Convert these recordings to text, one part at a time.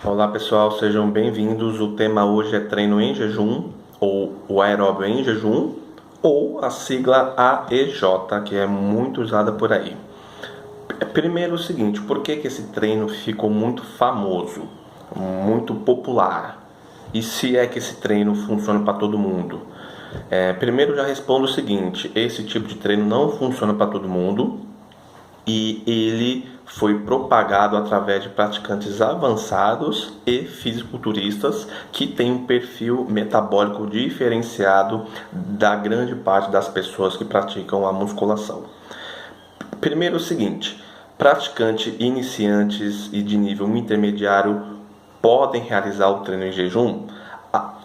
Olá pessoal, sejam bem-vindos. O tema hoje é treino em jejum, ou o aeróbio em jejum, ou a sigla AEJ, que é muito usada por aí. Primeiro o seguinte, por que esse treino ficou muito famoso, muito popular? E se é que esse treino funciona para todo mundo? Primeiro já respondo o seguinte, esse tipo de treino não funciona para todo mundo. E ele foi propagado através de praticantes avançados e fisiculturistas que têm um perfil metabólico diferenciado da grande parte das pessoas que praticam a musculação. Primeiro o seguinte, praticantes iniciantes e de nível intermediário podem realizar o treino em jejum?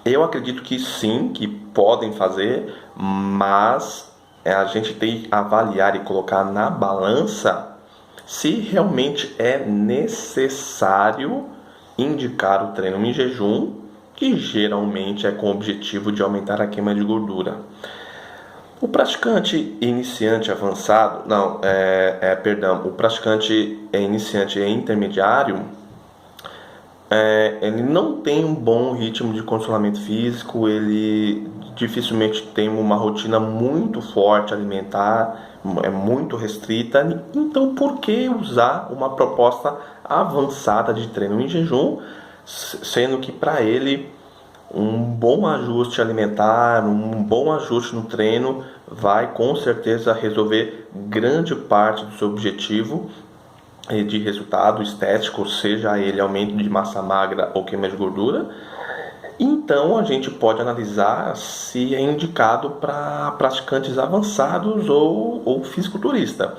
Eu acredito que sim, que podem fazer, mas a gente tem que avaliar e colocar na balança se realmente é necessário indicar o treino em jejum, que geralmente é com o objetivo de aumentar a queima de gordura. O praticante iniciante avançado, o praticante iniciante e intermediário, ele não tem um bom ritmo de condicionamento físico, ele dificilmente tem uma rotina muito forte alimentar, é muito restrita. Então, por que usar uma proposta avançada de treino em jejum, sendo que para ele um bom ajuste alimentar, um bom ajuste no treino vai com certeza resolver grande parte do seu objetivo de resultado estético, seja ele aumento de massa magra ou queima de gordura. Então a gente pode analisar se é indicado para praticantes avançados ou fisiculturista.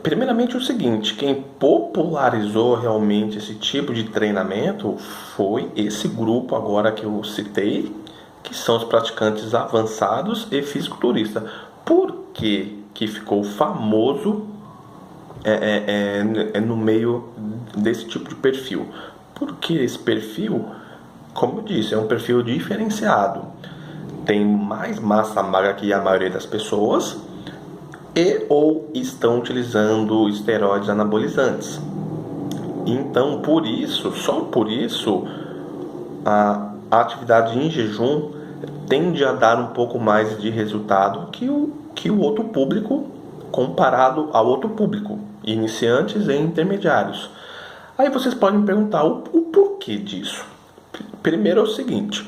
Primeiramente o seguinte, quem popularizou realmente esse tipo de treinamento foi esse grupo agora que eu citei, que são os praticantes avançados e fisiculturistas. Por que ficou famoso no meio desse tipo de perfil? Porque esse perfil, como eu disse, é um perfil diferenciado. Tem mais massa magra que a maioria das pessoas ou estão utilizando esteroides anabolizantes. Então, só por isso, a atividade em jejum tende a dar um pouco mais de resultado que o outro público, comparado ao outro público, iniciantes e intermediários. Aí vocês podem me perguntar o porquê disso. Primeiro é o seguinte,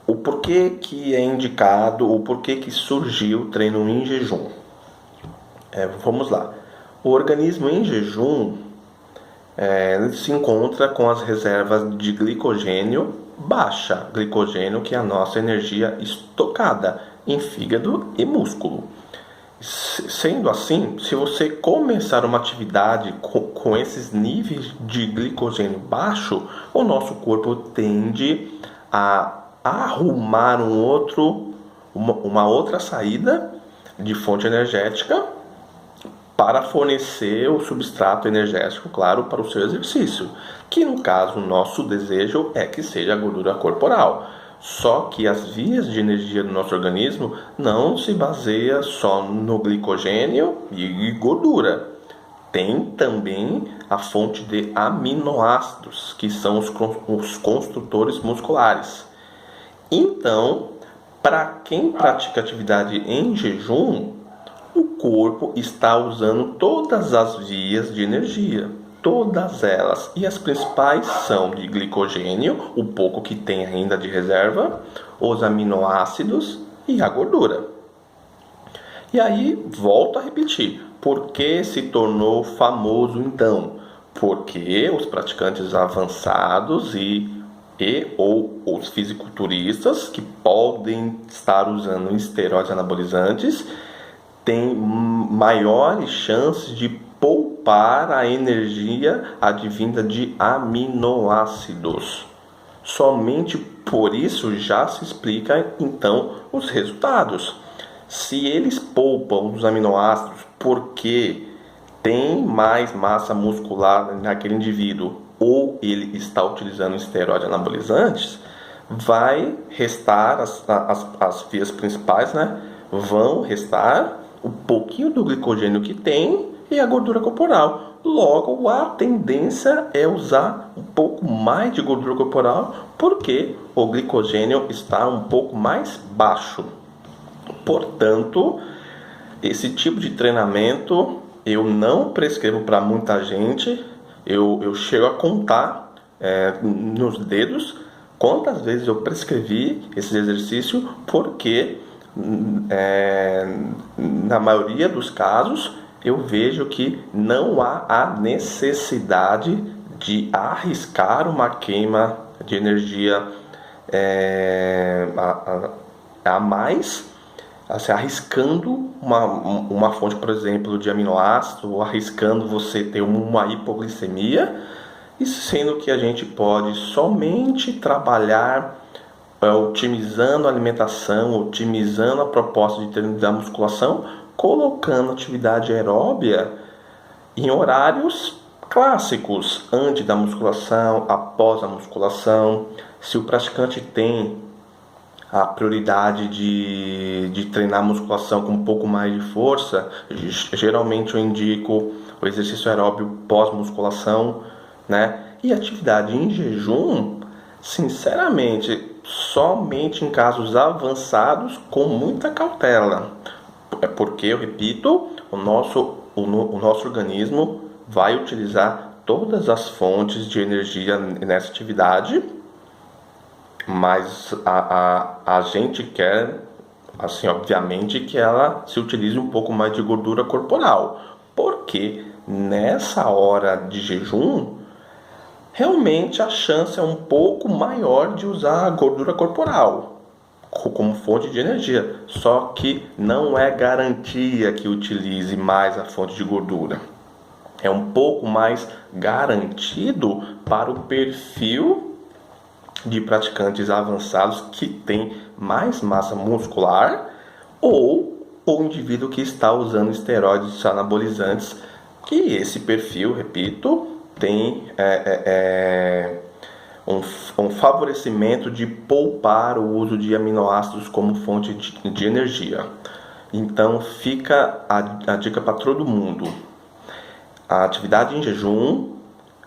o porquê que é indicado, o porquê que surgiu o treino em jejum. Vamos lá. O organismo em jejum se encontra com as reservas de glicogênio baixa, glicogênio que é a nossa energia estocada em fígado e músculo. Sendo assim, se você começar uma atividade com esses níveis de glicogênio baixo, o nosso corpo tende a arrumar uma outra saída de fonte energética para fornecer o substrato energético, claro, para o seu exercício, que no caso o nosso desejo é que seja a gordura corporal. Só que as vias de energia do nosso organismo não se baseia só no glicogênio e gordura. Tem também a fonte de aminoácidos, que são os construtores musculares. Então, para quem pratica atividade em jejum, o corpo está usando todas as vias de energia. Todas elas, e as principais são de glicogênio, o pouco que tem ainda de reserva, os aminoácidos e a gordura. E aí, volto a repetir, por que se tornou famoso então? Porque os praticantes avançados ou os fisiculturistas que podem estar usando esteroides anabolizantes têm maiores chances de poupar a energia advinda de aminoácidos. Somente por isso já se explica então os resultados. Se eles poupam os aminoácidos porque tem mais massa muscular naquele indivíduo ou ele está utilizando esteroides anabolizantes, vai restar as vias principais, vão restar o pouquinho do glicogênio que tem e a gordura corporal. logo a tendência é usar um pouco mais de gordura corporal, porque o glicogênio está um pouco mais baixo. Portanto, esse tipo de treinamento eu não prescrevo para muita gente. Eu chego a contar nos dedos quantas vezes eu prescrevi esse exercício, porque na maioria dos casos eu vejo que não há a necessidade de arriscar uma queima de energia a mais, assim, arriscando uma fonte, por exemplo, de aminoácido, ou arriscando você ter uma hipoglicemia, e sendo que a gente pode somente trabalhar otimizando a alimentação, otimizando a proposta de treino da musculação, colocando atividade aeróbia em horários clássicos, antes da musculação, após a musculação. Se o praticante tem a prioridade de treinar musculação com um pouco mais de força, geralmente eu indico o exercício aeróbio pós-musculação, né? E atividade em jejum, sinceramente, somente em casos avançados, com muita cautela. É porque, eu repito, o nosso organismo vai utilizar todas as fontes de energia nessa atividade, mas a gente quer, assim, obviamente, que ela se utilize um pouco mais de gordura corporal, porque nessa hora de jejum, realmente a chance é um pouco maior de usar a gordura corporal como fonte de energia, só que não é garantia que utilize mais a fonte de gordura. É um pouco mais garantido para o perfil de praticantes avançados que tem mais massa muscular, ou o indivíduo que está usando esteroides anabolizantes, que esse perfil, repito, tem um favorecimento de poupar o uso de aminoácidos como fonte de energia. Então fica a dica para todo mundo. A atividade em jejum,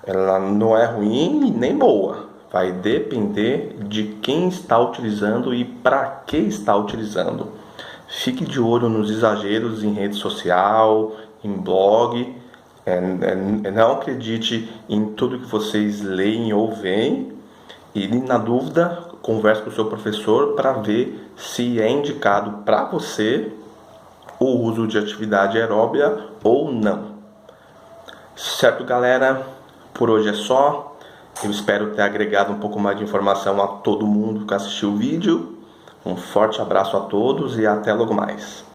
ela não é ruim nem boa. Vai depender de quem está utilizando e para que está utilizando. Fique de olho nos exageros em rede social, em blog. Não acredite em tudo que vocês leem ou veem, e na dúvida converse com o seu professor para ver se é indicado para você o uso de atividade aeróbia ou não. Certo, galera? Por hoje é só. Eu espero ter agregado um pouco mais de informação a todo mundo que assistiu o vídeo. Um forte abraço a todos e até logo mais.